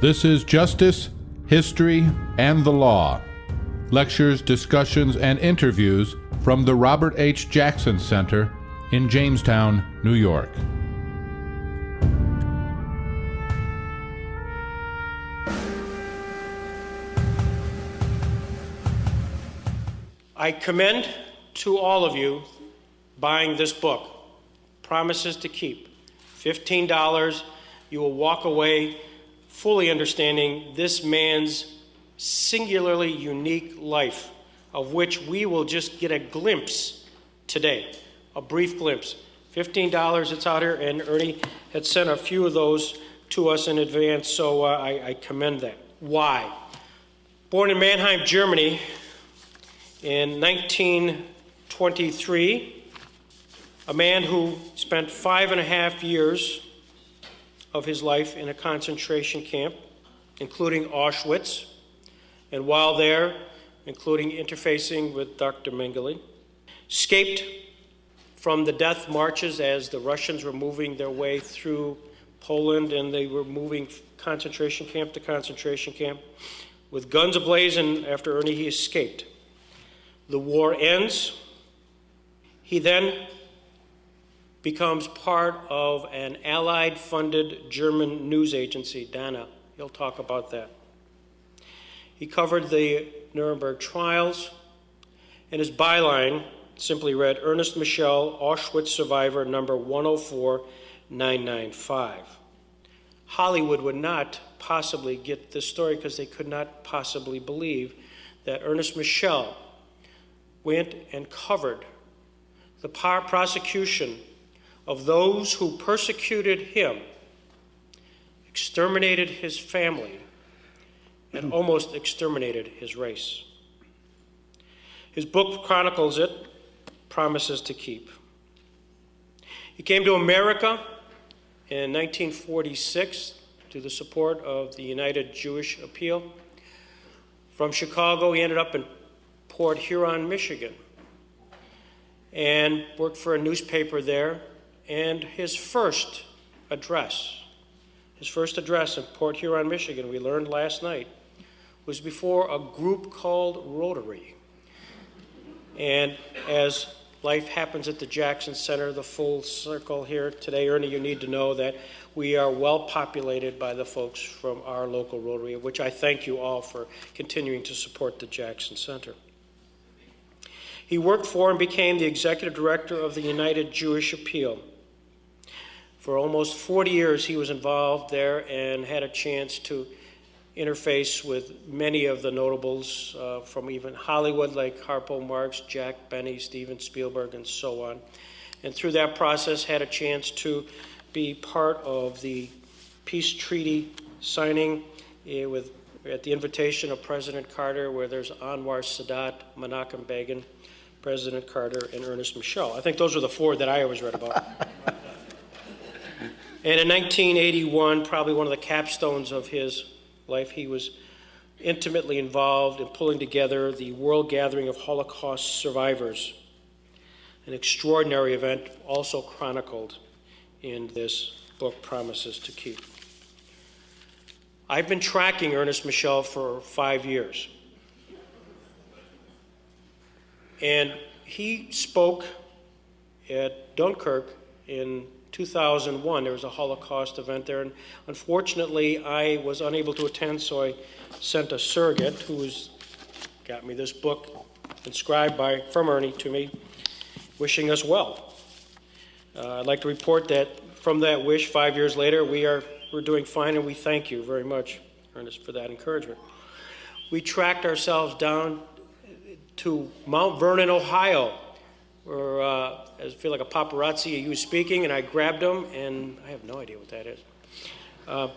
This is Justice, History, and the Law. Lectures, discussions, and interviews from the Robert H. Jackson Center in Jamestown, New York. I commend to all of you buying this book, Promises to Keep. $15, you will walk away fully understanding this man's singularly unique life, of which we will just get a glimpse today, a brief glimpse. $15, it's out here, and Ernie had sent a few of those to us in advance, so I commend that. Why? Born in Mannheim, Germany in 1923, a man who spent 5.5 years of his life in a concentration camp, including Auschwitz, and while there, including interfacing with Dr. Mengele, escaped from the death marches as the Russians were moving their way through Poland, and they were moving concentration camp to concentration camp with guns ablaze, and after Ernie, he escaped. The war ends. He then becomes part of an Allied-funded German news agency, Dana. He'll talk about that. He covered the Nuremberg Trials, and his byline simply read, Ernest Michel, Auschwitz survivor, number 104995. Hollywood would not possibly get this story because they could not possibly believe that Ernest Michel went and covered the prosecution of those who persecuted him, exterminated his family, and almost exterminated his race. His book chronicles it, Promises to Keep. He came to America in 1946 to the support of the United Jewish Appeal. From Chicago, he ended up in Port Huron, Michigan, and worked for a newspaper there. And his first address in Port Huron, Michigan, we learned last night, was before a group called Rotary. And as life happens at the Jackson Center, the full circle here today, Ernie, you need to know that we are well populated by the folks from our local Rotary, of which I thank you all for continuing to support the Jackson Center. He worked for and became the executive director of the United Jewish Appeal. For almost 40 years, he was involved there and had a chance to interface with many of the notables from even Hollywood, like Harpo Marx, Jack Benny, Steven Spielberg, and so on. And through that process, had a chance to be part of the peace treaty signing at the invitation of President Carter, where there's Anwar Sadat, Menachem Begin, President Carter, and Ernest Michel. I think those are the four that I always read about. And in 1981, probably one of the capstones of his life, he was intimately involved in pulling together the World Gathering of Holocaust Survivors, an extraordinary event also chronicled in this book, Promises to Keep. I've been tracking Ernest Michel for 5 years. And he spoke at Dunkirk in 2001. There was a Holocaust event there, and unfortunately I was unable to attend, so I sent a surrogate who got me this book inscribed from Ernie to me, wishing us well. I'd like to report that from that wish, 5 years later, we're doing fine, and we thank you very much, Ernest, for that encouragement. We tracked ourselves down to Mount Vernon, Ohio, where I feel like a paparazzi, he was speaking, and I grabbed him, and I have no idea what that is. I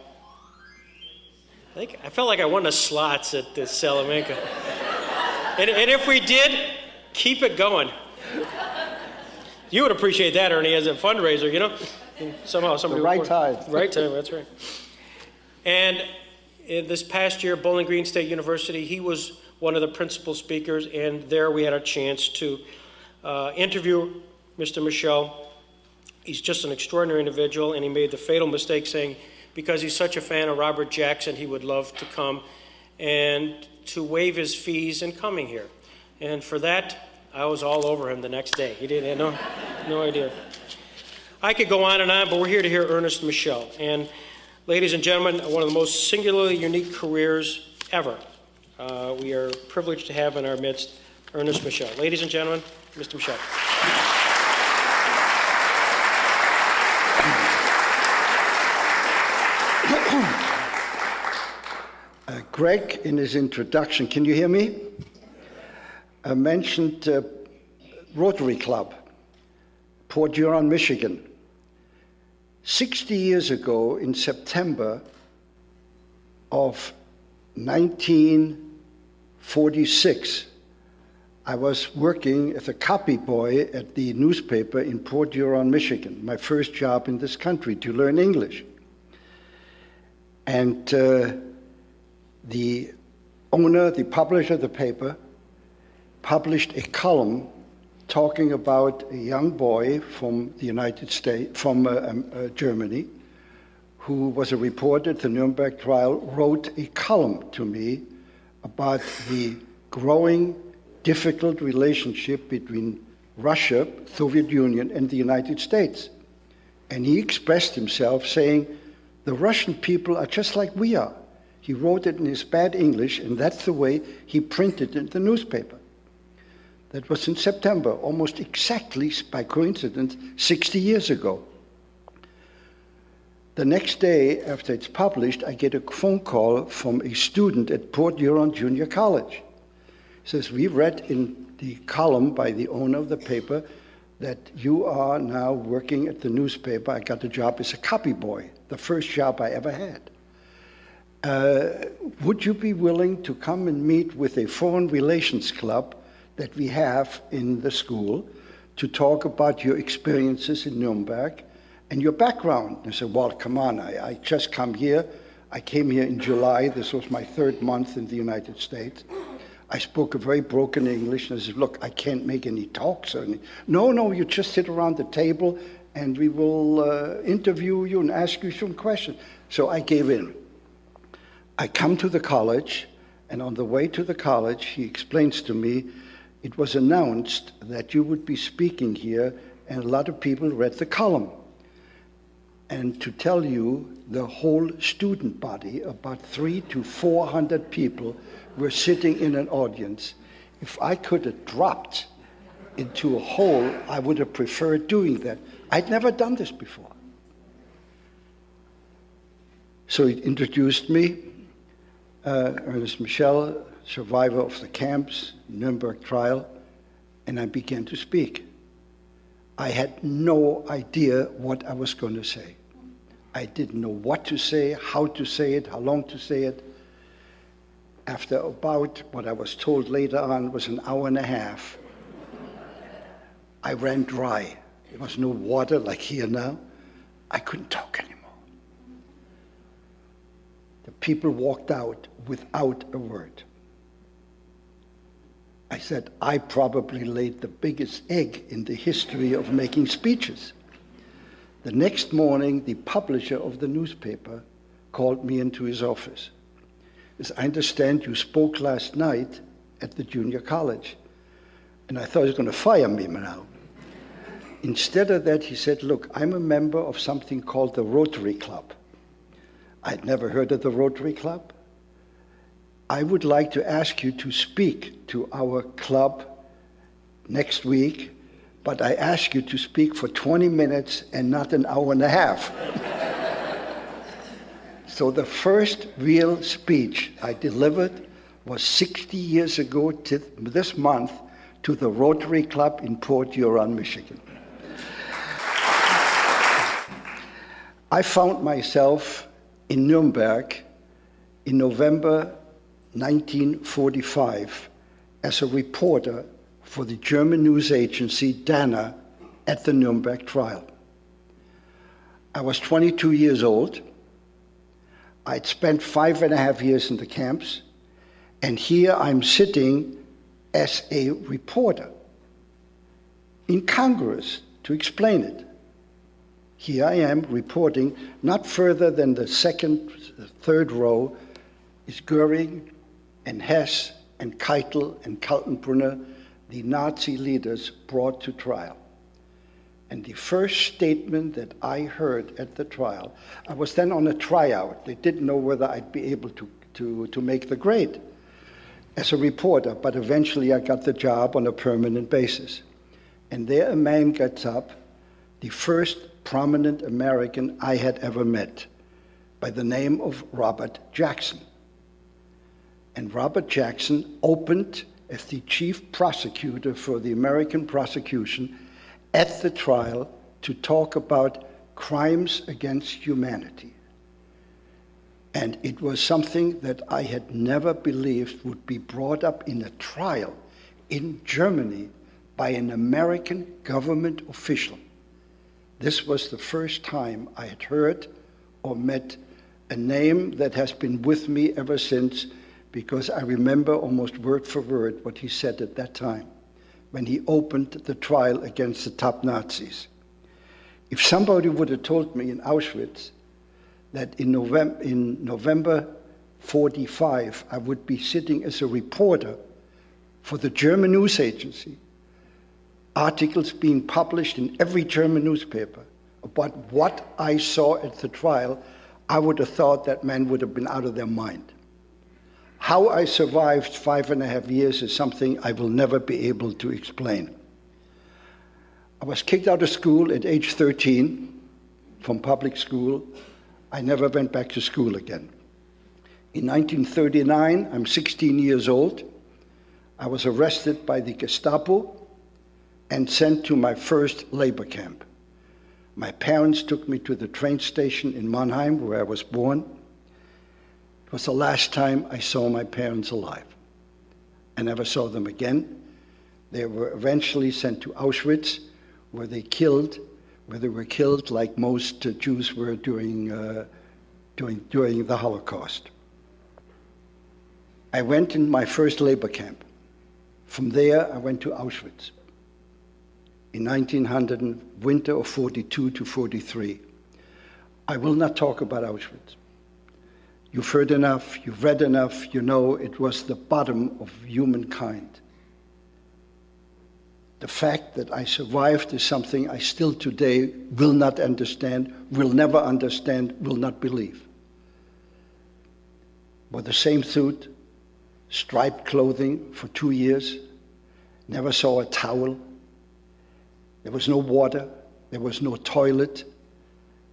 felt like I won the slots at the Salamanca. and if we did, keep it going. You would appreciate that, Ernie, as a fundraiser, you know? And somehow somebody the right time. Right time, that's right. And in this past year, Bowling Green State University, he was one of the principal speakers, and there we had a chance to interview Mr. Michel. He's just an extraordinary individual, and he made the fatal mistake saying because he's such a fan of Robert Jackson, he would love to come and to waive his fees in coming here. And for that, I was all over him the next day. He didn't have no idea. I could go on, but we're here to hear Ernest Michel. And ladies and gentlemen, one of the most singularly unique careers ever. We are privileged to have in our midst Ernest Michel. Ladies and gentlemen, Mr. Michel. Greg, in his introduction, can you hear me? Mentioned Rotary Club, Port Huron, Michigan. 60 years ago, in September of 1946, I was working as a copy boy at the newspaper in Port Huron, Michigan, my first job in this country to learn English. And the owner, the publisher of the paper, published a column talking about a young boy from the United States, from Germany, who was a reporter at the Nuremberg Trial, wrote a column to me about the growing, difficult relationship between Russia, Soviet Union, and the United States. And he expressed himself saying, the Russian people are just like we are. He wrote it in his bad English, and that's the way he printed it in the newspaper. That was in September, almost exactly, by coincidence, 60 years ago. The next day, after it's published, I get a phone call from a student at Port Huron Junior College. He says, we read in the column by the owner of the paper that you are now working at the newspaper. I got a job as a copy boy, the first job I ever had. Would you be willing to come and meet with a foreign relations club that we have in the school to talk about your experiences in Nuremberg and your background? I said, well, come on, I just come here. I came here in July. This was my third month in the United States. I spoke a very broken English, and I said, look, I can't make any talks. No, you just sit around the table and we will interview you and ask you some questions. So I gave in. I come to the college, and on the way to the college, he explains to me, it was announced that you would be speaking here, and a lot of people read the column. And to tell you, the whole student body, about 300 to 400 people, were sitting in an audience. If I could have dropped into a hole, I would have preferred doing that. I'd never done this before. So he introduced me, Ernest Michel, survivor of the camps, Nuremberg Trial, and I began to speak. I had no idea what I was going to say. I didn't know what to say, how to say it, how long to say it. After about what I was told later on was an hour and a half, I ran dry. There was no water like here now. I couldn't talk anymore. The people walked out without a word. I said, I probably laid the biggest egg in the history of making speeches. The next morning, the publisher of the newspaper called me into his office. As I understand, you spoke last night at the junior college. And I thought he was going to fire me now. Instead of that, he said, look, I'm a member of something called the Rotary Club. I'd never heard of the Rotary Club. I would like to ask you to speak to our club next week, but I ask you to speak for 20 minutes and not an hour and a half. So the first real speech I delivered was 60 years ago this month to the Rotary Club in Port Huron, Michigan. I found myself in Nuremberg in November 1945 as a reporter for the German news agency Dana at the Nuremberg Trial. I was 22 years old. I'd spent 5.5 years in the camps, and here I'm sitting as a reporter in Congress to explain it. Here I am reporting, not further than the third row is Göring and Hess and Keitel and Kaltenbrunner, the Nazi leaders brought to trial. And the first statement that I heard at the trial, I was then on a tryout. They didn't know whether I'd be able to make the grade as a reporter, but eventually I got the job on a permanent basis. And there a man gets up, the first prominent American I had ever met, by the name of Robert Jackson. And Robert Jackson opened as the chief prosecutor for the American prosecution at the trial to talk about crimes against humanity. And it was something that I had never believed would be brought up in a trial in Germany by an American government official. This was the first time I had heard or met a name that has been with me ever since, because I remember almost word for word what he said at that time when he opened the trial against the top Nazis. If somebody would have told me in Auschwitz that in November 45 I would be sitting as a reporter for the German news agency, articles being published in every German newspaper about what I saw at the trial, I would have thought that man would have been out of their mind. How I survived 5.5 years is something I will never be able to explain. I was kicked out of school at age 13 from public school. I never went back to school again. In 1939, I'm 16 years old. I was arrested by the Gestapo and sent to my first labor camp. My parents took me to the train station in Mannheim, where I was born. It was the last time I saw my parents alive. I never saw them again. They were eventually sent to Auschwitz, where they were killed like most Jews were during the Holocaust. I went in my first labor camp. From there, I went to Auschwitz in 1900, winter of 42 to 43. I will not talk about Auschwitz. You've heard enough, you've read enough, you know it was the bottom of humankind. The fact that I survived is something I still today will not understand, will never understand, will not believe. Wore the same suit, striped clothing for 2 years, never saw a towel. There was no water, there was no toilet.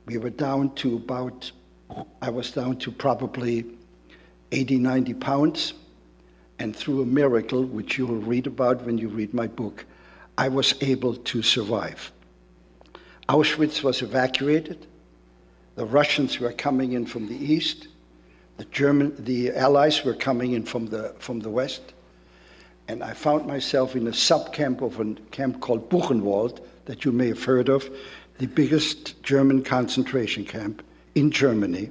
We were down to I was down to probably 80, 90 pounds. And through a miracle, which you will read about when you read my book, I was able to survive. Auschwitz was evacuated. The Russians were coming in from the east. The Allies were coming in from the west. And I found myself in a sub-camp of a camp called Buchenwald, that you may have heard of, the biggest German concentration camp in Germany.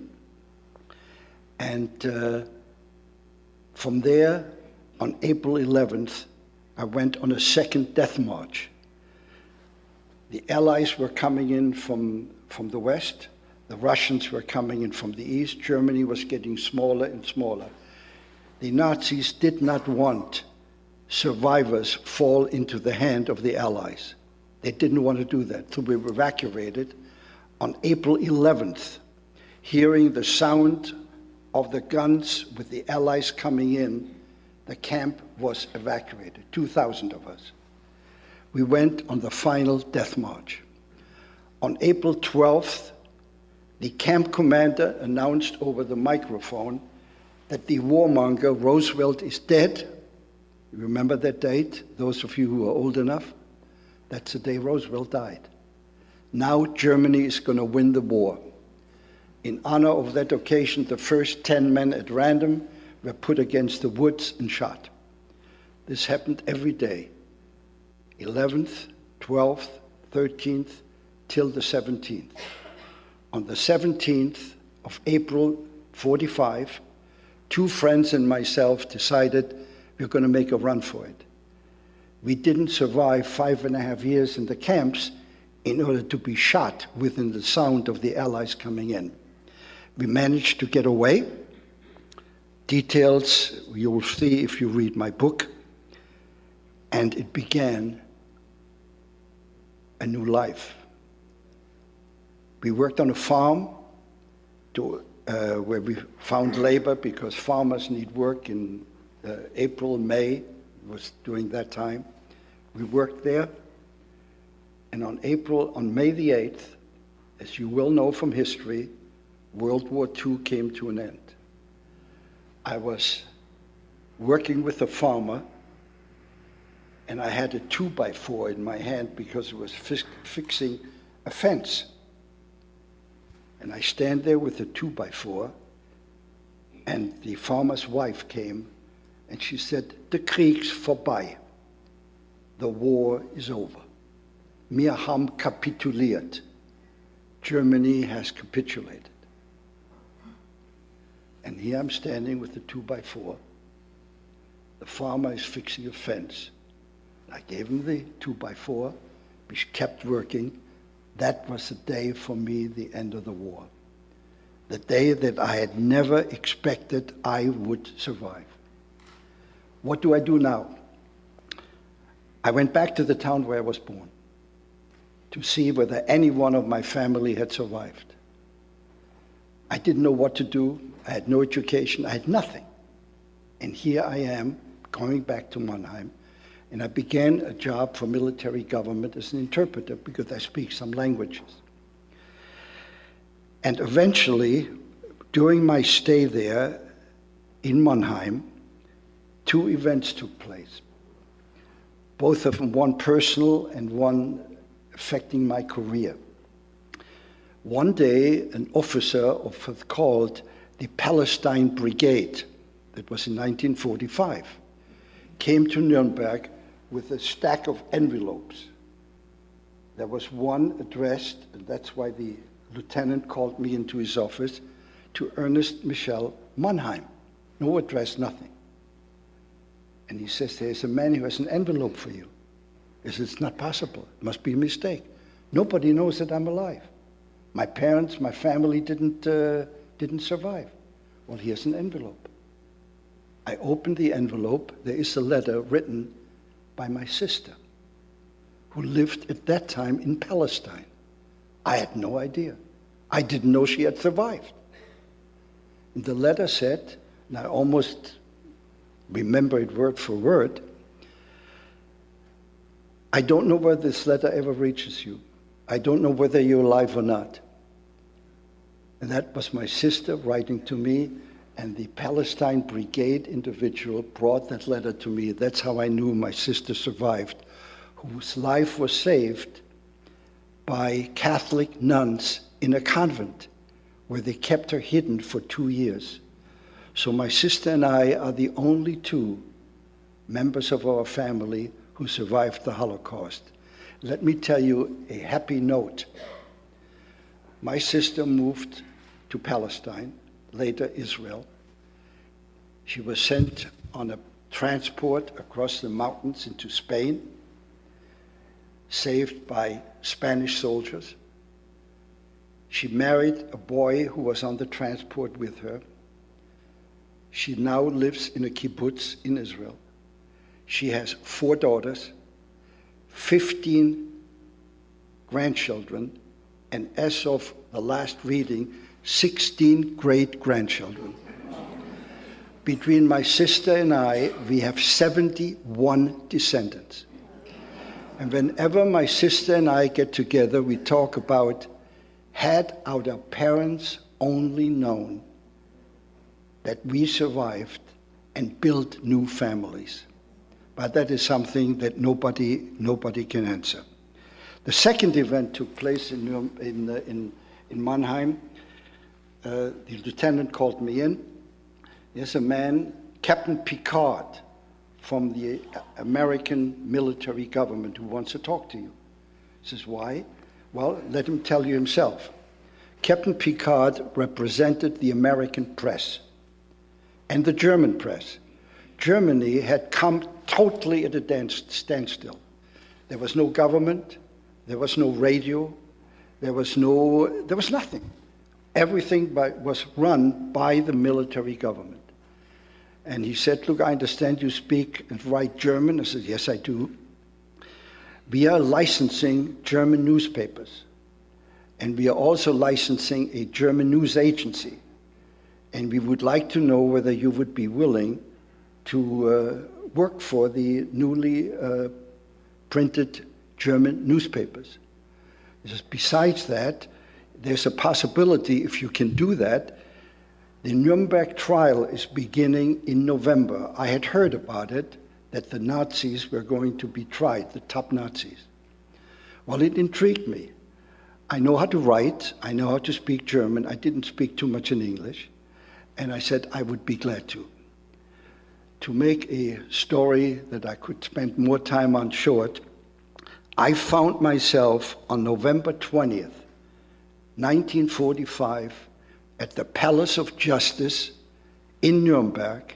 And from there, on April 11th, I went on a second death march. The Allies were coming in from the west. The Russians were coming in from the east. Germany was getting smaller and smaller. The Nazis did not want survivors fall into the hand of the Allies. They didn't want to do that. So we were evacuated on April 11th, hearing the sound of the guns with the Allies coming in. The camp was evacuated, 2,000 of us. We went on the final death march. On April 12th, the camp commander announced over the microphone that the warmonger Roosevelt is dead. You remember that date? Those of you who are old enough? That's the day Roosevelt died. Now Germany is going to win the war. In honor of that occasion, the first 10 men at random were put against the woods and shot. This happened every day, 11th, 12th, 13th, till the 17th. On the 17th of April 45, 2 friends and myself decided we're going to make a run for it. We didn't survive 5.5 years in the camps in order to be shot within the sound of the Allies coming in. We managed to get away. Details you will see if you read my book. And it began a new life. We worked on a farm where we found labor because farmers need work in April, May, was during that time. We worked there. And on May the 8th, as you will know from history, World War II came to an end. I was working with a farmer, and I had a 2x4 in my hand because it was fixing a fence. And I stand there with a 2x4, and the farmer's wife came, and she said, "De Krieg's vorbei. The war is over. Wir haben kapituliert. Germany has capitulated." And here I'm standing with the 2x4. The farmer is fixing a fence. I gave him the 2x4. We kept working. That was the day for me, the end of the war. The day that I had never expected I would survive. What do I do now? I went back to the town where I was born to see whether any one of my family had survived. I didn't know what to do. I had no education. I had nothing. And here I am, going back to Mannheim, and I began a job for military government as an interpreter because I speak some languages. And eventually, during my stay there in Mannheim, 2 events took place. Both of them, one personal and one affecting my career. One day, an officer of what's called the Palestine Brigade, that was in 1945, came to Nuremberg with a stack of envelopes. There was one addressed, and that's why the lieutenant called me into his office, to Ernest Michel, Mannheim. No address, nothing. And he says, "There's a man who has an envelope for you." I said, "It's not possible. It must be a mistake. Nobody knows that I'm alive. My parents, my family didn't survive." "Well, here's an envelope." I opened the envelope. There is a letter written by my sister, who lived at that time in Palestine. I had no idea. I didn't know she had survived. And the letter said, and I almost remember it word for word, "I don't know whether this letter ever reaches you. I don't know whether you're alive or not." And that was my sister writing to me, and the Palestine Brigade individual brought that letter to me. That's how I knew my sister survived, whose life was saved by Catholic nuns in a convent where they kept her hidden for 2 years. So my sister and I are the only 2 members of our family who survived the Holocaust. Let me tell you a happy note. My sister moved to Palestine, later Israel. She was sent on a transport across the mountains into Spain, saved by Spanish soldiers. She married a boy who was on the transport with her. She now lives in a kibbutz in Israel. She has 4 daughters, 15 grandchildren, and as of the last reading, 16 great-grandchildren. Between my sister and I, we have 71 descendants. And whenever my sister and I get together, we talk about, had our parents only known that we survived and built new families. But that is something that nobody can answer. The second event took place in Mannheim. The lieutenant called me in. There's a man, Captain Picard, from the American military government who wants to talk to you. He says, "Why?" "Well, let him tell you himself." Captain Picard represented the American press and the German press. Germany had come totally at a standstill. There was no government, There was no radio. There was nothing. Everything was run by the military government. And he said, look, I understand you speak and write German. I said, yes, I do. We are licensing German newspapers. And we are also licensing a German news agency. And we would like to know whether you would be willing to work for the newly printed German newspapers. He says, besides that, there's a possibility, if you can do that, the Nuremberg Trial is beginning in November. I had heard about it, that the Nazis were going to be tried, the top Nazis. Well, it intrigued me. I know how to write, I know how to speak German, I didn't speak too much in English, and I said I would be glad to. To make a story that I could spend more time on short, I found myself on November 20th, 1945, at the Palace of Justice in Nuremberg,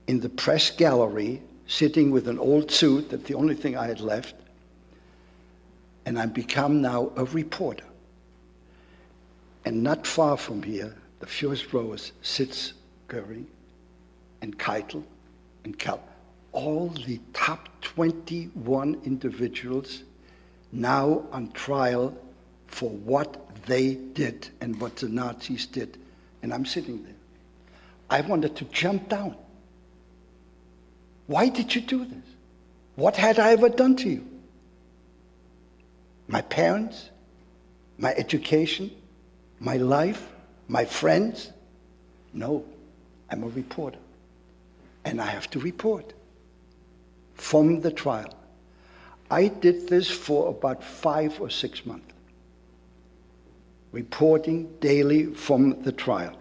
in the press gallery, sitting with an old suit, that's the only thing I had left, and I've become now a reporter. And not far from here, the first row sits Guri and Keitel and Kell, all the top 21 individuals now on trial for what they did and what the Nazis did. And I'm sitting there. I wanted to jump down. Why did you do this? What had I ever done to you? My parents, my education, my life, my friends? No, I'm a reporter. And I have to report from the trial. I did this for about 5 or 6 months, reporting daily from the trial.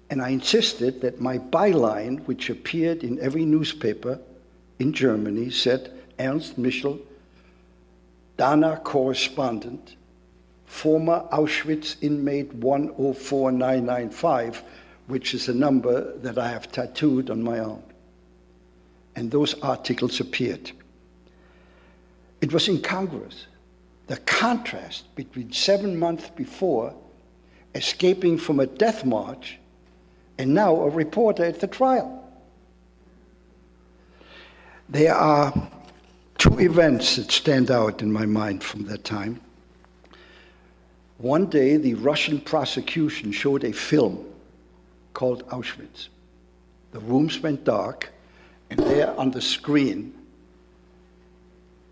And I insisted that my byline, which appeared in every newspaper in Germany, said, Ernest Michel, Dana correspondent, former Auschwitz inmate 104995, which is a number that I have tattooed on my arm. And those articles appeared. It was incongruous. The contrast between 7 months before escaping from a death march and now a reporter at the trial. There are 2 events that stand out in my mind from that time. One day, the Russian prosecution showed a film called Auschwitz. The rooms went dark, and there on the screen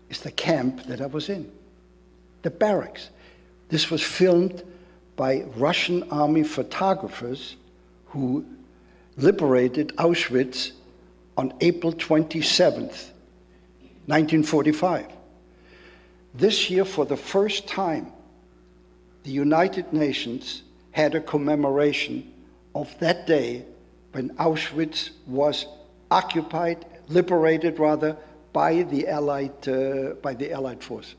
is the camp that I was in, the barracks. This was filmed by Russian army photographers who liberated Auschwitz on April 27th, 1945. This year, for the first time, the United Nations had a commemoration of that day when Auschwitz was occupied, liberated rather, by the Allied forces.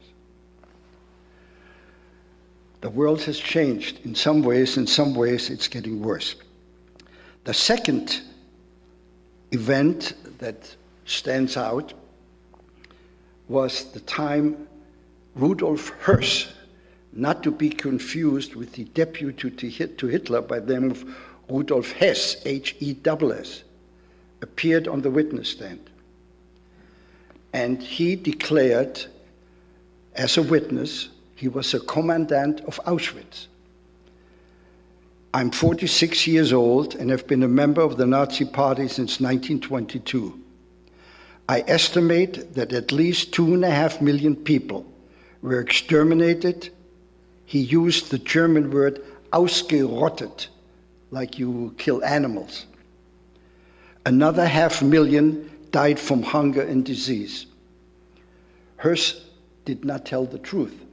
The world has changed in some ways it's getting worse. The second event that stands out was the time Rudolf Höss, not to be confused with the deputy to Hitler by the name of Rudolf Hess, H-E-S-S, appeared on the witness stand. And he declared, as a witness, he was a commandant of Auschwitz. I'm 46 years old and have been a member of the Nazi Party since 1922. I estimate that at least 2.5 million people were exterminated. He used the German word ausgerottet, like you kill animals. Another 500,000 died from hunger and disease. Höss did not tell the truth.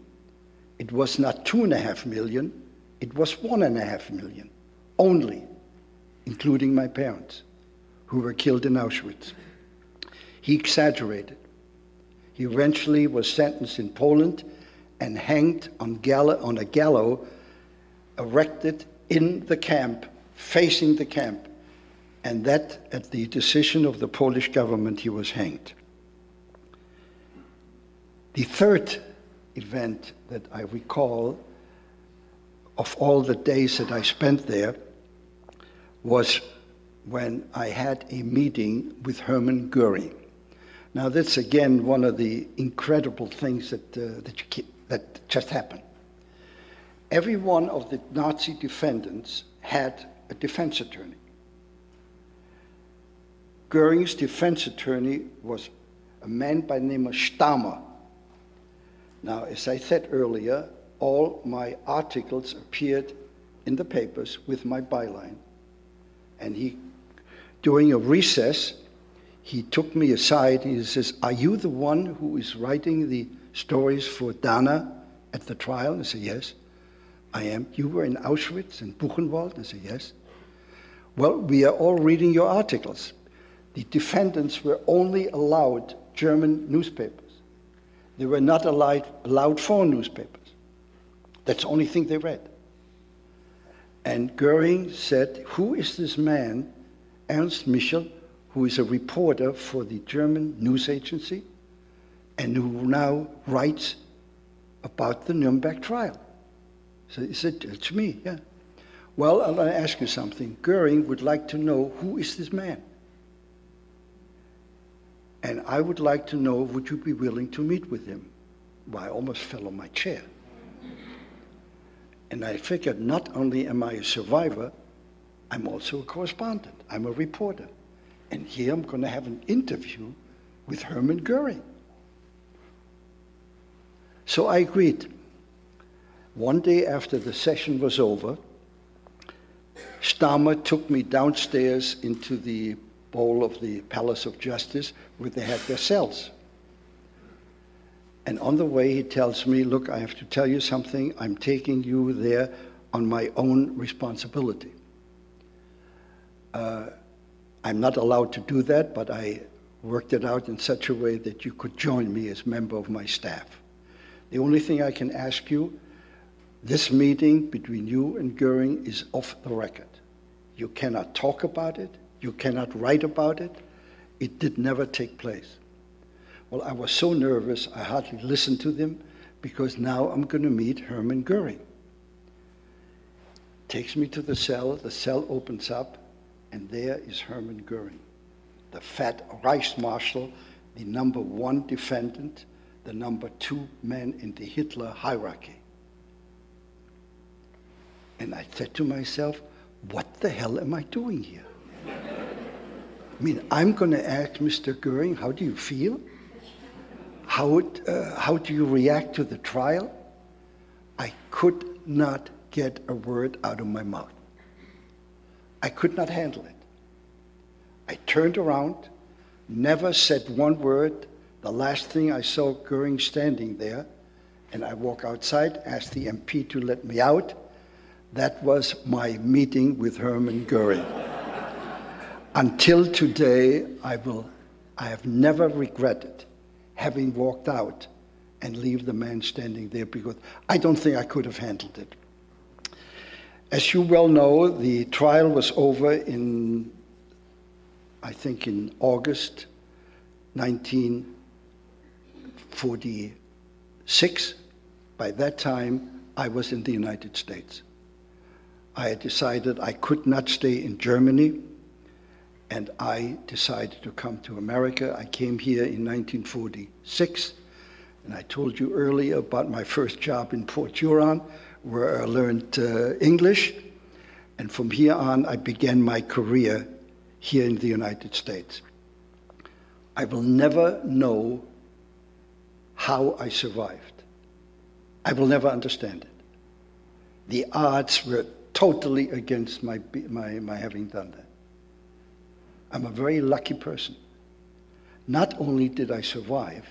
It was not 2.5 million, it was 1.5 million, only, including my parents, who were killed in Auschwitz. He exaggerated. He eventually was sentenced in Poland and hanged on a gallows erected in the camp, facing the camp, and that at the decision of the Polish government he was hanged. The third event that I recall of all the days that I spent there was when I had a meeting with Hermann Guri. Now that's again one of the incredible things that just happened. Every one of the Nazi defendants had a defense attorney. Goering's defense attorney was a man by the name of Stammer. Now, as I said earlier, all my articles appeared in the papers with my byline. And he, during a recess, he took me aside and he says, "Are you the one who is writing the stories for Dana at the trial?" And I said, "Yes, I am." "You were in Auschwitz and Buchenwald?" And I said, "Yes." "Well, we are all reading your articles." The defendants were only allowed German newspapers. They were not allowed foreign newspapers. That's the only thing they read. And Goering said, "Who is this man, Ernest Michel, who is a reporter for the German news agency and who now writes about the Nuremberg trial?" So he said, "It's me, yeah." "Well, I'll ask you something. Goering would like to know, who is this man? And I would like to know, would you be willing to meet with him?" Well, I almost fell on my chair. And I figured, not only am I a survivor, I'm also a correspondent. I'm a reporter. And here I'm going to have an interview with Hermann Guri. So I agreed. One day after the session was over, Stammer took me downstairs into the bowl of the Palace of Justice where they had their cells. And on the way he tells me, "Look, I have to tell you something. I'm taking you there on my own responsibility. I'm not allowed to do that, but I worked it out in such a way that you could join me as member of my staff. The only thing I can ask you, this meeting between you and Goering is off the record. You cannot talk about it. You cannot write about it. It did never take place." Well, I was so nervous, I hardly listened to them, because now I'm going to meet Hermann Guri. Takes me to the cell opens up, and there is Hermann Guri, the fat Reichsmarshal, the number one defendant, the number two man in the Hitler hierarchy. And I said to myself, what the hell am I doing here? I mean, I'm going to ask Mr. Goering, how do you feel? How do you react to the trial? I could not get a word out of my mouth. I could not handle it. I turned around, never said one word. The last thing I saw Goering standing there, and I walk outside, asked the MP to let me out. That was my meeting with Hermann Guri. Until today, I have never regretted having walked out and leave the man standing there, because I don't think I could have handled it. As you well know, the trial was over in August 1946. By that time, I was in the United States. I had decided I could not stay in Germany, and I decided to come to America. I came here in 1946, and I told you earlier about my first job in Port Huron, where I learned English, and from here on I began my career here in the United States. I will never know how I survived. I will never understand it. The odds were totally against my having done that. I'm a very lucky person. Not only did I survive,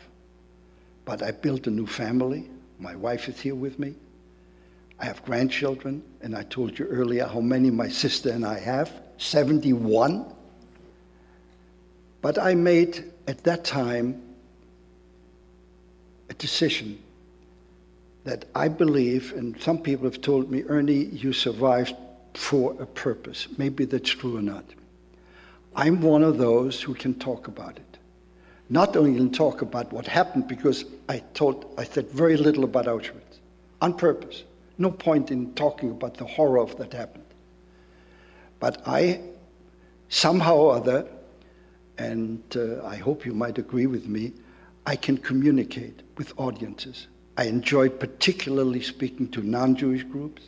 but I built a new family. My wife is here with me. I have grandchildren, and I told you earlier how many my sister and I have, 71. But I made, at that time, a decision that I believe, and some people have told me, Ernie, you survived for a purpose. Maybe that's true or not. I'm one of those who can talk about it. not only talk about what happened, because I said very little about Auschwitz, on purpose. No point in talking about the horror of that happened. But I, somehow or other, and I hope you might agree with me, I can communicate with audiences. I enjoy particularly speaking to non-Jewish groups.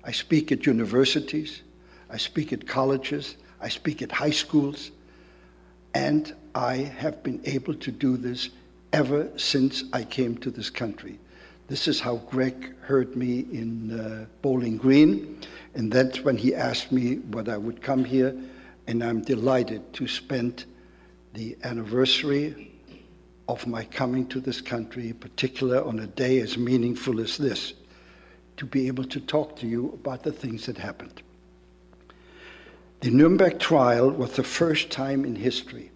I speak at universities, I speak at colleges, I speak at high schools, and I have been able to do this ever since I came to this country. This is how Greg heard me in Bowling Green, and that's when he asked me whether I would come here, and I'm delighted to spend the anniversary of my coming to this country, particularly on a day as meaningful as this, to be able to talk to you about the things that happened. The Nuremberg Trial was the first time in history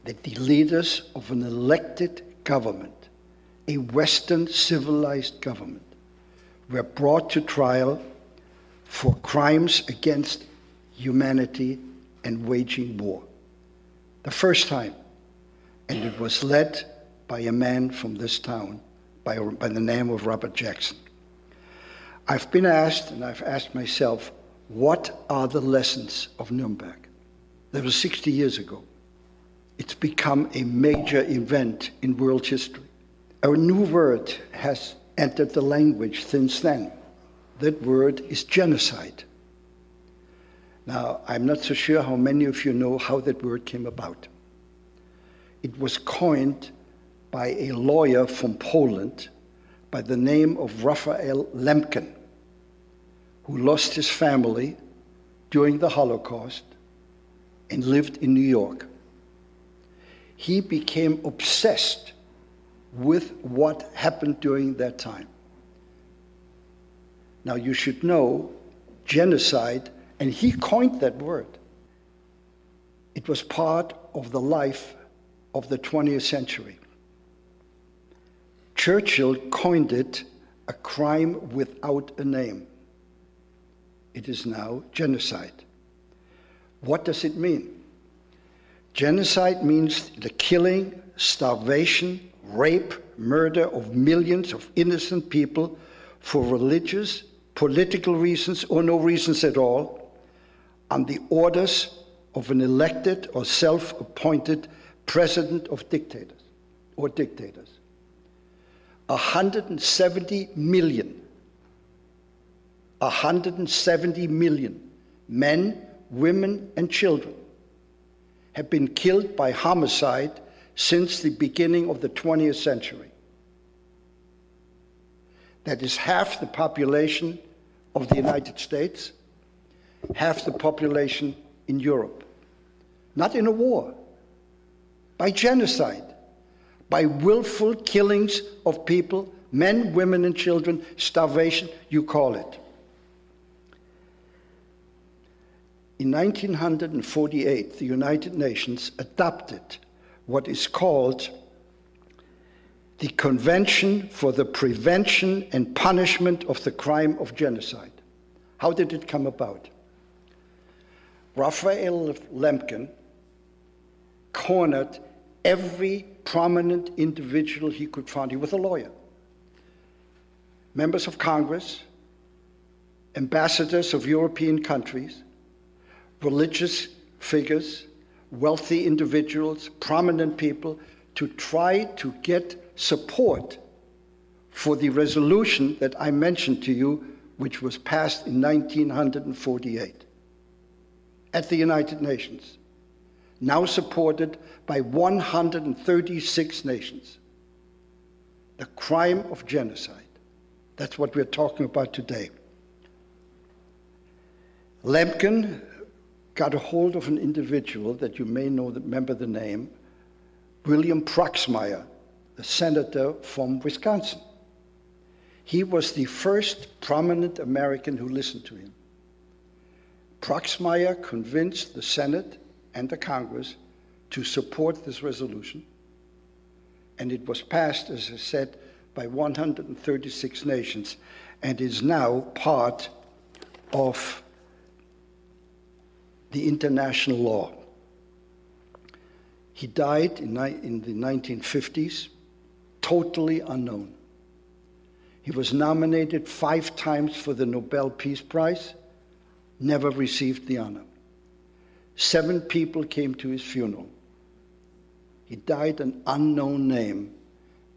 that the leaders of an elected government, a Western civilized government, were brought to trial for crimes against humanity and waging war. The first time. And it was led by a man from this town by the name of Robert Jackson. I've been asked, and I've asked myself, what are the lessons of Nuremberg? That was 60 years ago. It's become a major event in world history. A new word has entered the language since then. That word is genocide. Now, I'm not so sure how many of you know how that word came about. It was coined by a lawyer from Poland by the name of Raphael Lemkin, who lost his family during the Holocaust and lived in New York. He became obsessed with what happened during that time. Now you should know, genocide, and he coined that word. It was part of the life of the 20th century. Churchill coined it a crime without a name. It is now genocide. What does it mean? Genocide means the killing, starvation, rape, murder of millions of innocent people for religious, political reasons or no reasons at all, on the orders of an elected or self-appointed president of dictators or dictators. 170 million men, women, and children have been killed by homicide since the beginning of the 20th century. That is half the population of the United States, half the population in Europe. Not in a war, by genocide, by willful killings of people, men, women, and children, starvation, you call it. In 1948, the United Nations adopted what is called the Convention for the Prevention and Punishment of the Crime of Genocide. How did it come about? Raphael Lemkin cornered every prominent individual he could find. He was a lawyer. Members of Congress, ambassadors of European countries, religious figures, wealthy individuals, prominent people, to try to get support for the resolution that I mentioned to you, which was passed in 1948 at the United Nations, now supported by 136 nations. The crime of genocide. That's what we're talking about today. Lemkin got a hold of an individual that you may know, remember the name, William Proxmire, the senator from Wisconsin. He was the first prominent American who listened to him. Proxmire convinced the Senate and the Congress to support this resolution, and it was passed, as I said, by 136 nations, and is now part of the international law. He died in the 1950s, totally unknown. He was nominated 5 times for the Nobel Peace Prize, never received the honor. 7 people came to his funeral. He died an unknown name,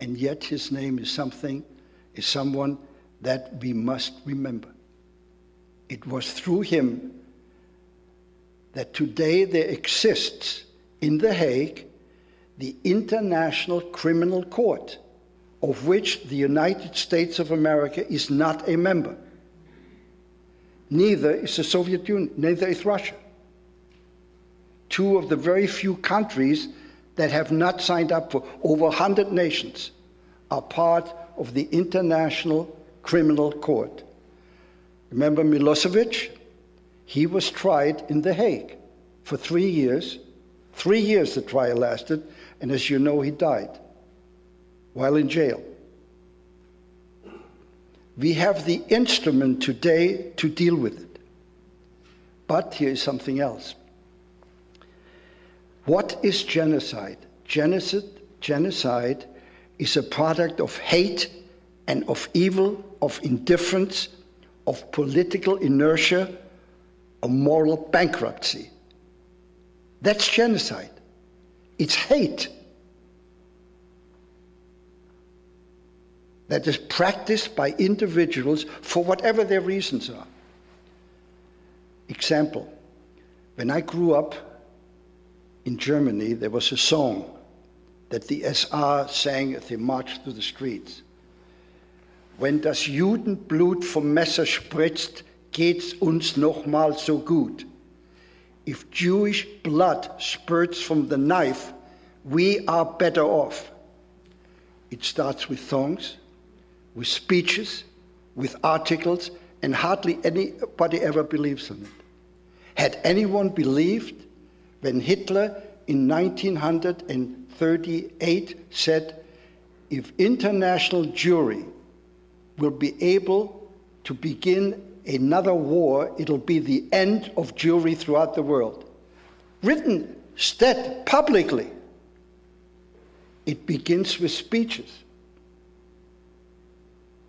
and yet his name is someone that we must remember. It was through him that today there exists in The Hague the International Criminal Court, of which the United States of America is not a member. Neither is the Soviet Union, neither is Russia. 2 of the very few countries that have not signed up for, over 100 nations, are part of the International Criminal Court. Remember Milosevic? He was tried in The Hague for 3 years. 3 years the trial lasted, and as you know, he died while in jail. We have the instrument today to deal with it. But here is something else. What is genocide? Genocide is a product of hate and of evil, of indifference, of political inertia, of moral bankruptcy. That's genocide. It's hate that is practiced by individuals for whatever their reasons are. Example, when I grew up in Germany, there was a song that the SR sang as they marched through the streets. Wenn das Judenblut vom Messer spritzt, geht's uns noch mal so gut. If Jewish blood spurts from the knife, we are better off. It starts with songs, with speeches, with articles, and hardly anybody ever believes in it. Had anyone believed when Hitler in 1938 said, if international jury will be able to begin another war, it'll be the end of Jewry throughout the world. Written, said publicly. It begins with speeches.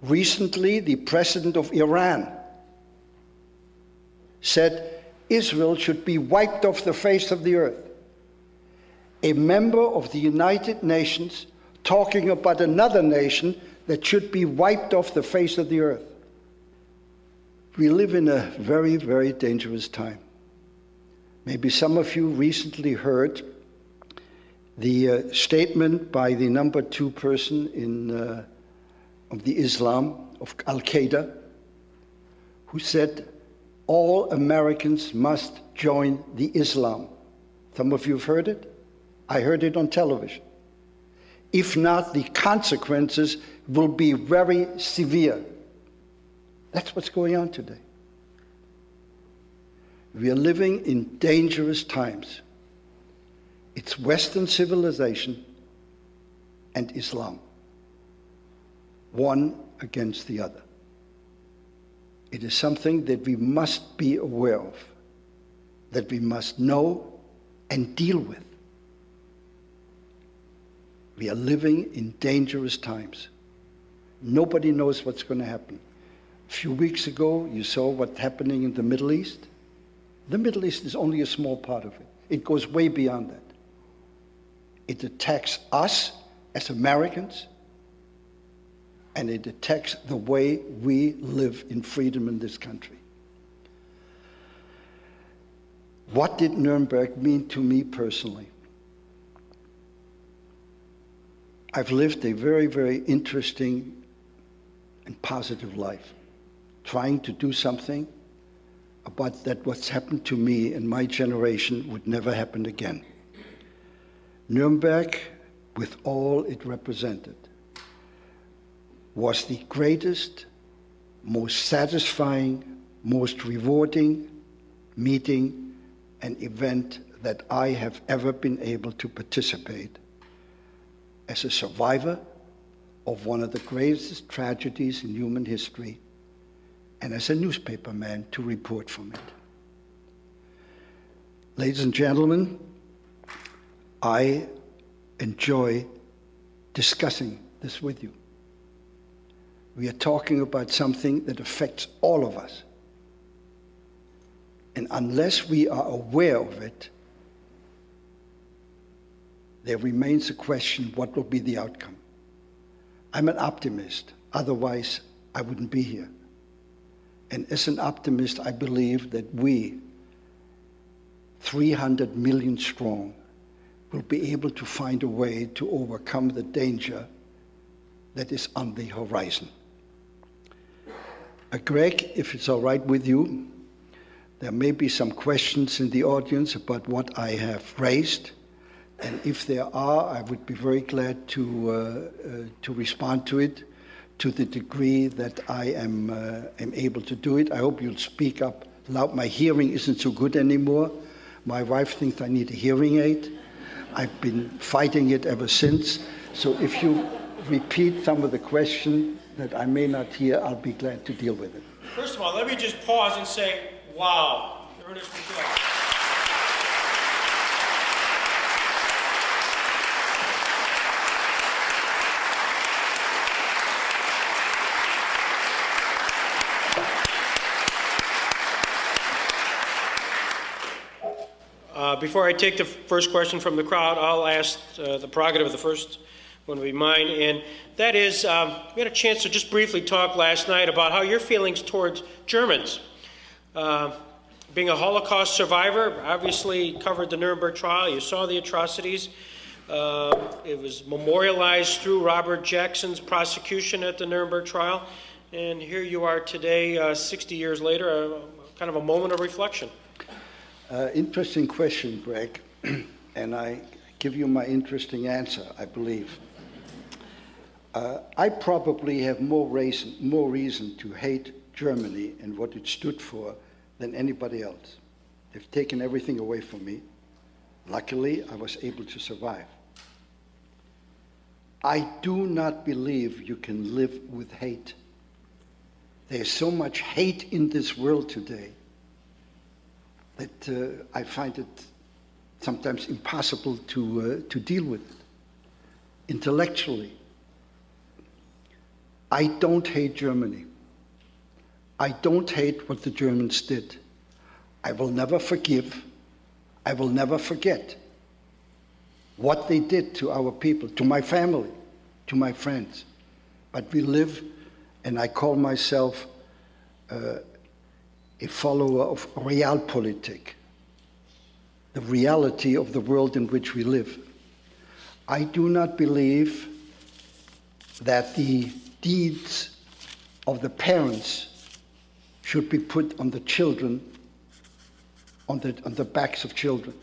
Recently, the president of Iran said Israel should be wiped off the face of the earth. A member of the United Nations talking about another nation that should be wiped off the face of the earth. We live in a very, very dangerous time. Maybe some of you recently heard the statement by the number 2 person of the Islam, of Al-Qaeda, who said, all Americans must join the Islam. Some of you have heard it? I heard it on television. If not, the consequences will be very severe. That's what's going on today. We are living in dangerous times. It's Western civilization and Islam, one against the other. It is something that we must be aware of, that we must know and deal with. We are living in dangerous times. Nobody knows what's going to happen. A few weeks ago, you saw what's happening in the Middle East. The Middle East is only a small part of it. It goes way beyond that. It attacks us as Americans, and it attacks the way we live in freedom in this country. What did Nuremberg mean to me personally? I've lived a very, very interesting and positive life, trying to do something about that what's happened to me and my generation would never happen again. Nuremberg, with all it represented, was the greatest, most satisfying, most rewarding meeting and event that I have ever been able to participate as a survivor of one of the greatest tragedies in human history, and as a newspaperman to report from it. Ladies and gentlemen, I enjoy discussing this with you. We are talking about something that affects all of us. And unless we are aware of it, there remains a question, what will be the outcome? I'm an optimist, otherwise I wouldn't be here. And as an optimist, I believe that we, 300 million strong, will be able to find a way to overcome the danger that is on the horizon. Greg, if it's all right with you, there may be some questions in the audience about what I have raised. And if there are, I would be very glad to respond to it to the degree that I am able to do it. I hope you'll speak up loud. My hearing isn't so good anymore. My wife thinks I need a hearing aid. I've been fighting it ever since. So if you repeat some of the question that I may not hear, I'll be glad to deal with it. First of all, let me just pause and say, wow, Ernest Michel. Before I take the first question from the crowd, I'll ask the prerogative of the first one to be mine, and that is, we had a chance to just briefly talk last night about how your feelings towards Germans. Being a Holocaust survivor, obviously covered the Nuremberg Trial, you saw the atrocities. It was memorialized through Robert Jackson's prosecution at the Nuremberg Trial, and here you are today, 60 years later, kind of a moment of reflection. Interesting question, Greg, and I give you my interesting answer, I believe. I probably have more reason to hate Germany and what it stood for than anybody else. They've taken everything away from me. Luckily, I was able to survive. I do not believe you can live with hate. There's so much hate in this world today that I find it sometimes impossible to deal with it intellectually. I don't hate Germany. I don't hate what the Germans did. I will never forgive. I will never forget what they did to our people, to my family, to my friends. But we live, and I call myself a follower of realpolitik, the reality of the world in which we live. I do not believe that the deeds of the parents should be put on the children, on the backs of children.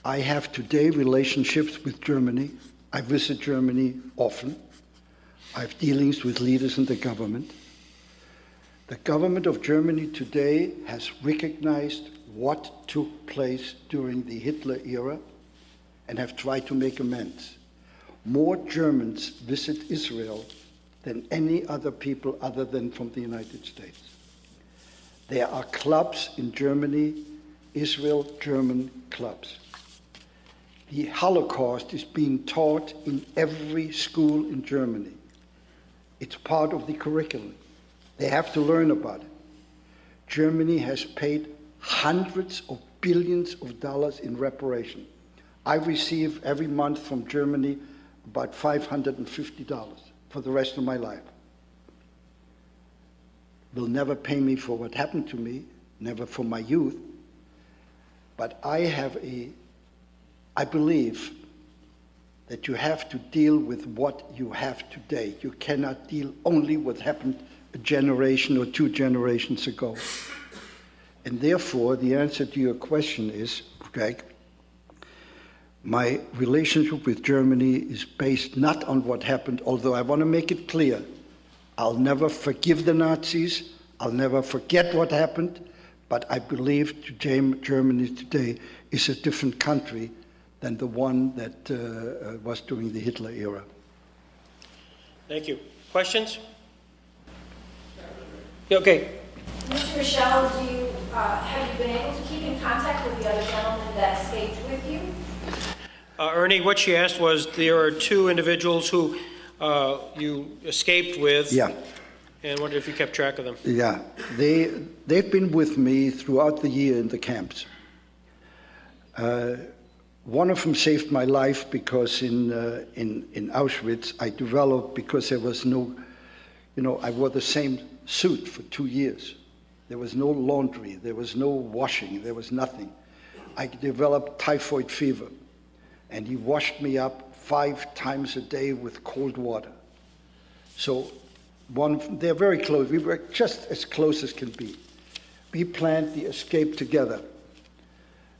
I have today relationships with Germany. I visit Germany often. I have dealings with leaders in the government. The government of Germany today has recognized what took place during the Hitler era and have tried to make amends. More Germans visit Israel than any other people other than from the United States. There are clubs in Germany, Israel-German clubs. The Holocaust is being taught in every school in Germany. It's part of the curriculum. They have to learn about it. Germany has paid hundreds of billions of dollars in reparation. I receive every month from Germany about $550 for the rest of my life. Will never pay me for what happened to me, never for my youth, but I believe that you have to deal with what you have today. You cannot deal only with what happened a generation or 2 generations ago. And therefore, the answer to your question is, Greg, my relationship with Germany is based not on what happened, although I want to make it clear, I'll never forgive the Nazis, I'll never forget what happened, but I believe Germany today is a different country than the one that was during the Hitler era. Thank you. Questions? Okay. Mr. Michel, have you been able to keep in contact with the other gentlemen that escaped with you? Ernie, what she asked was, there are two individuals who you escaped with. Yeah. And wondered if you kept track of them. Yeah, they've been with me throughout the year in the camps. One of them saved my life because in Auschwitz I developed, because there was no, I wore the same suit for 2 years. There was no laundry, there was no washing, there was nothing. I developed typhoid fever, and he washed me up 5 times a day with cold water. So they're very close. We were just as close as can be. We planned the escape together.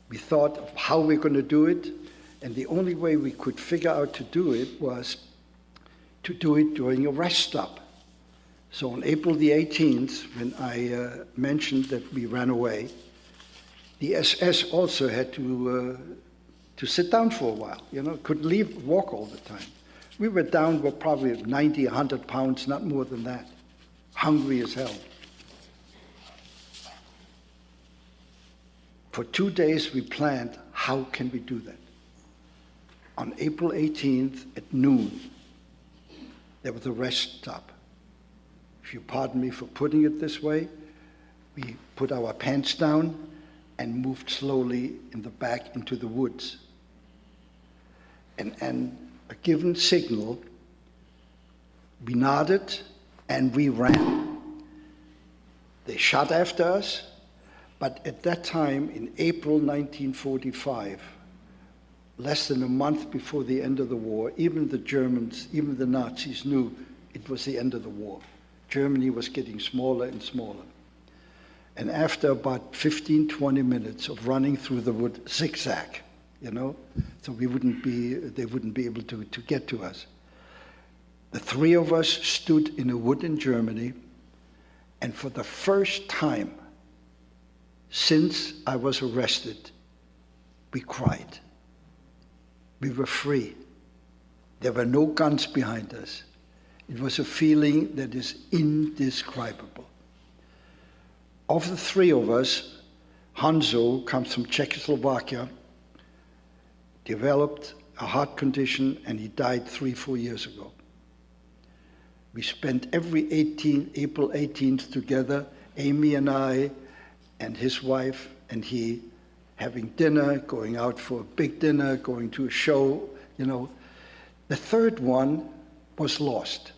We thought of how we're going to do it, and the only way we could figure out to do it was to do it during a rest stop. So on April the 18th, when I mentioned that we ran away, the SS also had to sit down for a while. Couldn't walk all the time. We were down, we're probably 90, 100 pounds, not more than that. Hungry as hell. For 2 days we planned, how can we do that? On April 18th at noon, there was a rest stop. If you pardon me for putting it this way, we put our pants down and moved slowly in the back into the woods. And a given signal, we nodded and we ran. They shot after us, but at that time, in April 1945, less than a month before the end of the war, even the Germans, even the Nazis knew it was the end of the war. Germany was getting smaller and smaller. And after about 15, 20 minutes of running through the wood, zigzag, so they wouldn't be able to get to us. The 3 of us stood in a wood in Germany, and for the first time since I was arrested, we cried. We were free. There were no guns behind us. It was a feeling that is indescribable. Of the 3 of us, Hanzo comes from Czechoslovakia, developed a heart condition, and he died 3-4 years ago. We spent every April 18th together, Amy and I, and his wife and he, having dinner, going out for a big dinner, going to a show, The 3rd one was lost.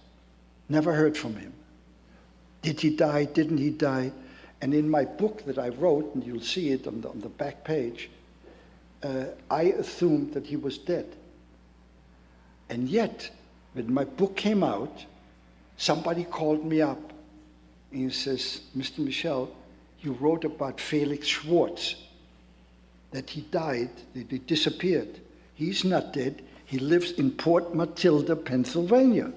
Never heard from him. Did he die? Didn't he die? And in my book that I wrote, and you'll see it on the back page, I assumed that he was dead. And yet, when my book came out, somebody called me up and he says, Mr. Michel, you wrote about Felix Schwartz, that he died, that he disappeared. He's not dead. He lives in Port Matilda, Pennsylvania.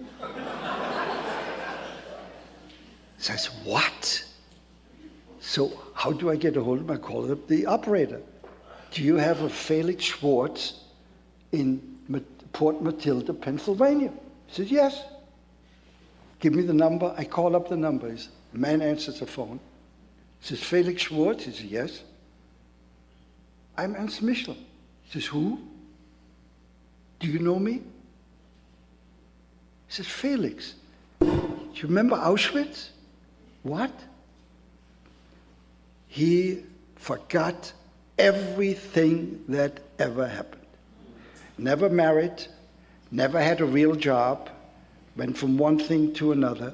Says, what? So how do I get a hold of him? I call up the operator. Do you have a Felix Schwartz in Port Matilda, Pennsylvania? He says, yes. Give me the number. I call up the number. The man answers the phone. He says, Felix Schwartz? He says, yes. I'm Ernest Michel. He says, who? Do you know me? He says, Felix, do you remember Auschwitz? What? He forgot everything that ever happened. Never married, never had a real job, went from one thing to another.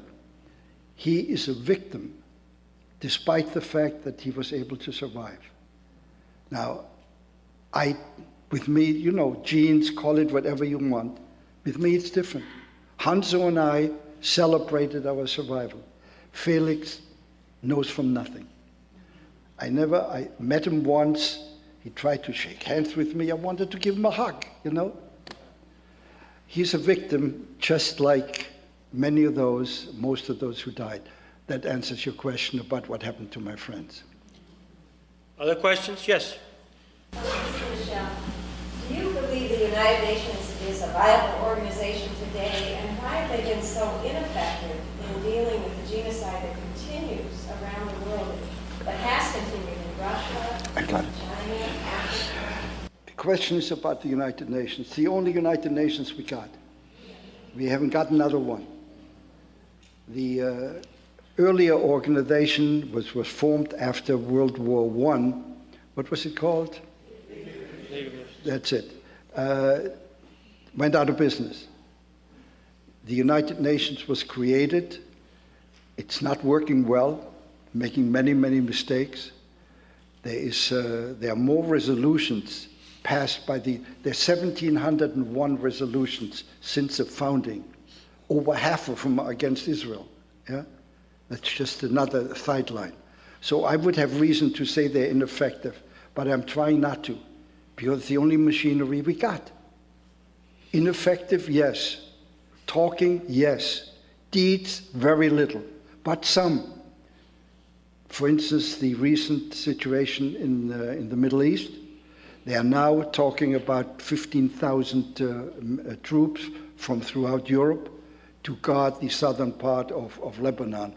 He is a victim, despite the fact that he was able to survive. Now, with me, genes, call it whatever you want. With me, it's different. Hanzo and I celebrated our survival. Felix knows from nothing. I met him once. He tried to shake hands with me. I wanted to give him a hug, He's a victim, just like most of those who died. That answers your question about what happened to my friends. Other questions? Yes. Mr. Michel, do you believe the United Nations is a viable organization today, and why have they been so ineffective in dealing with the genocide that continues around the world, that has continued in Russia, China, Africa? question is about the United Nations. The only United Nations we got. We haven't got another one. The earlier organization was formed after World War I. What was it called? That's it. Went out of business. The United Nations was created. It's not working well, making many, many mistakes. There are more resolutions passed by there's 1,701 resolutions since the founding. Over half of them are against Israel. Yeah? That's just another sideline. So I would have reason to say they're ineffective, but I'm trying not to, because it's the only machinery we got. Ineffective, yes. Talking, yes. Deeds, very little, but some. For instance, the recent situation in the Middle East, they are now talking about 15,000 troops from throughout Europe to guard the southern part of Lebanon.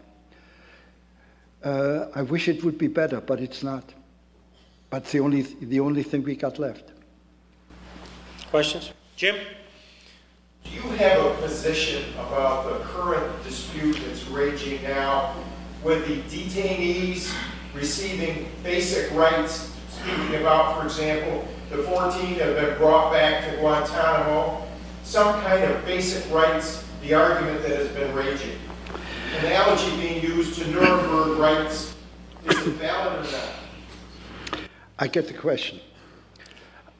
I wish it would be better, but it's not. But the only thing we got left. Questions? Jim? Do you have a position about the current dispute that's raging now with the detainees receiving basic rights, speaking about, for example, the 14 that have been brought back to Guantanamo, some kind of basic rights, the argument that has been raging? An analogy being used to Nuremberg rights, is it valid or not? I get the question.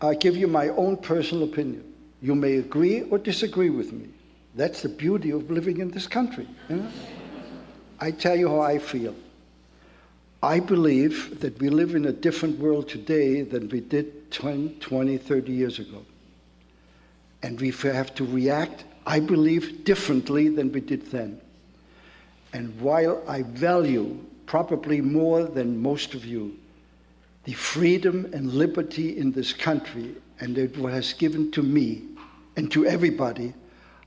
I give you my own personal opinion. You may agree or disagree with me. That's the beauty of living in this country. You know? I tell you how I feel. I believe that we live in a different world today than we did 10, 20, 30 years ago. And we have to react, I believe, differently than we did then. And while I value, probably more than most of you, the freedom and liberty in this country, and it was given to me and to everybody,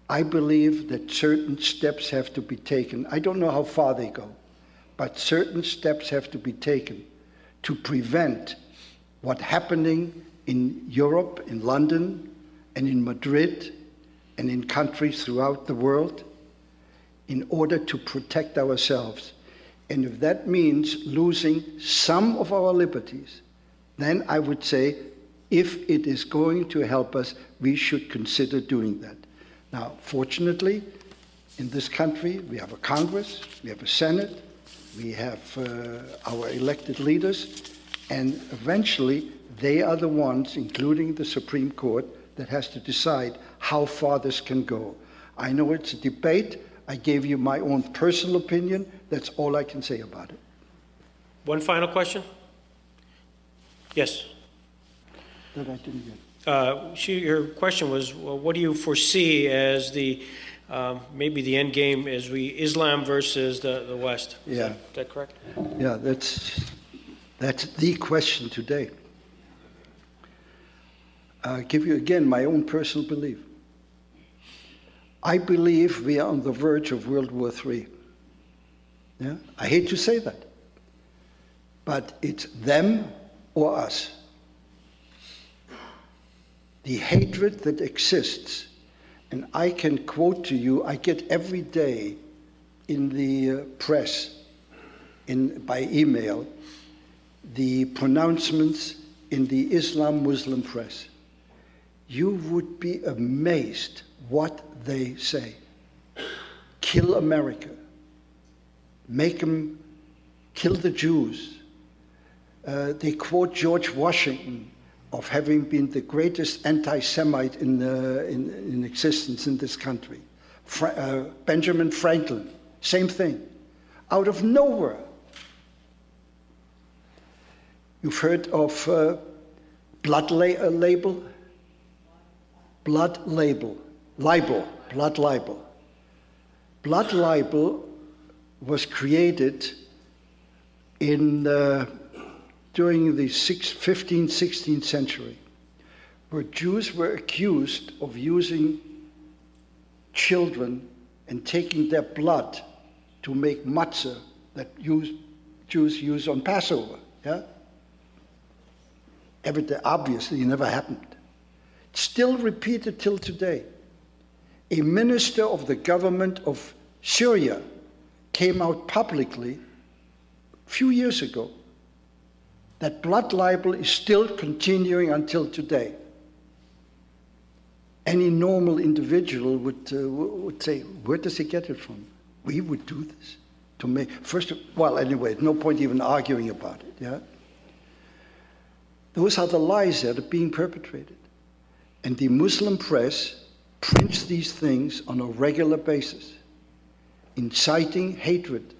I believe that certain steps have to be taken. I don't know how far they go, but certain steps have to be taken to prevent what's happening in Europe, in London, and in Madrid, and in countries throughout the world, in order to protect ourselves. And if that means losing some of our liberties, then I would say, if it is going to help us, we should consider doing that. Now, fortunately, in this country, we have a Congress, we have a Senate, we have our elected leaders, and eventually they are the ones, including the Supreme Court, that has to decide how far this can go. I know it's a debate. I gave you my own personal opinion. That's all I can say about it. One final question? Yes. That I didn't get. Your question was, well, what do you foresee as the maybe the end game as Islam versus the West? Yeah. Is that correct? Yeah, that's the question today. I'll give you again my own personal belief. I believe we are on the verge of World War III. Yeah? I hate to say that, but it's them or us. The hatred that exists, and I can quote to you, I get every day in the press, by email, the pronouncements in the Islam-Muslim press. You would be amazed what they say. Kill America. Make them kill the Jews. They quote George Washington of having been the greatest anti-Semite in existence in this country. Benjamin Franklin, same thing. Out of nowhere. You've heard of blood libel? Blood libel. Blood libel. Blood libel was created during the 15th, 16th century, where Jews were accused of using children and taking their blood to make matzah that Jews use on Passover. Yeah? Obviously, it never happened. It's still repeated till today. A minister of the government of Syria came out publicly a few years ago that blood libel is still continuing until today. Any normal individual would say, where does he get it from? We would do this to me. Anyway, no point even arguing about it, yeah? Those are the lies that are being perpetrated. And the Muslim press prints these things on a regular basis, inciting hatred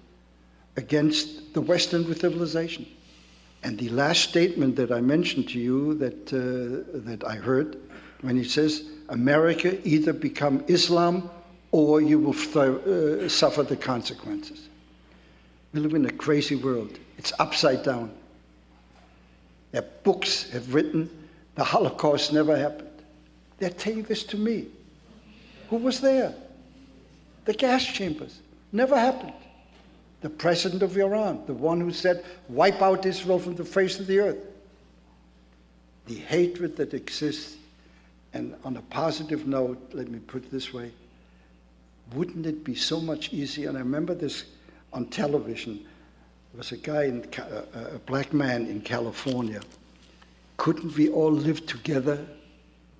against the Western civilization. And the last statement that I mentioned to you that I heard, when he says, America either become Islam or you will suffer the consequences. We live in a crazy world. It's upside down. Their books have written, the Holocaust never happened. They're telling this to me. Who was there? The gas chambers. Never happened. The president of Iran, the one who said, wipe out Israel from the face of the earth. The hatred that exists, and on a positive note, let me put it this way, wouldn't it be so much easier? And I remember this on television. There was a guy, a black man in California. Couldn't we all live together?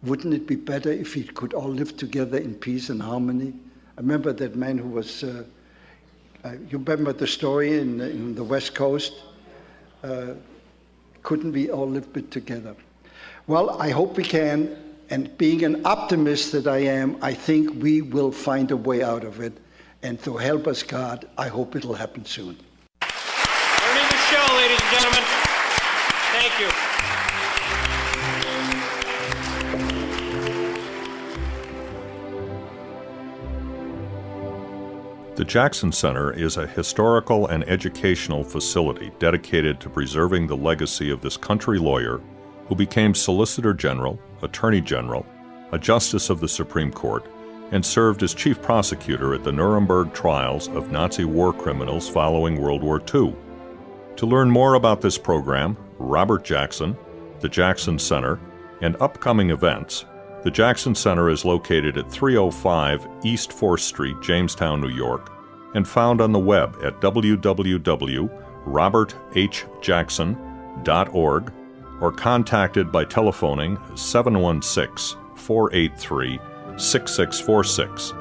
Wouldn't it be better if we could all live together in peace and harmony? I remember that man who was, you remember the story in the West Coast? Couldn't we all live together? Well, I hope we can, and being an optimist that I am, I think we will find a way out of it. And so help us God, I hope it'll happen soon. Ernest Michel, ladies and gentlemen. Thank you. The Jackson Center is a historical and educational facility dedicated to preserving the legacy of this country lawyer who became Solicitor General, Attorney General, a Justice of the Supreme Court, and served as Chief Prosecutor at the Nuremberg Trials of Nazi war criminals following World War II. To learn more about this program, Robert Jackson, the Jackson Center, and upcoming events, the Jackson Center is located at 305 East 4th Street, Jamestown, New York, and found on the web at www.roberthjackson.org or contacted by telephoning 716-483-6646.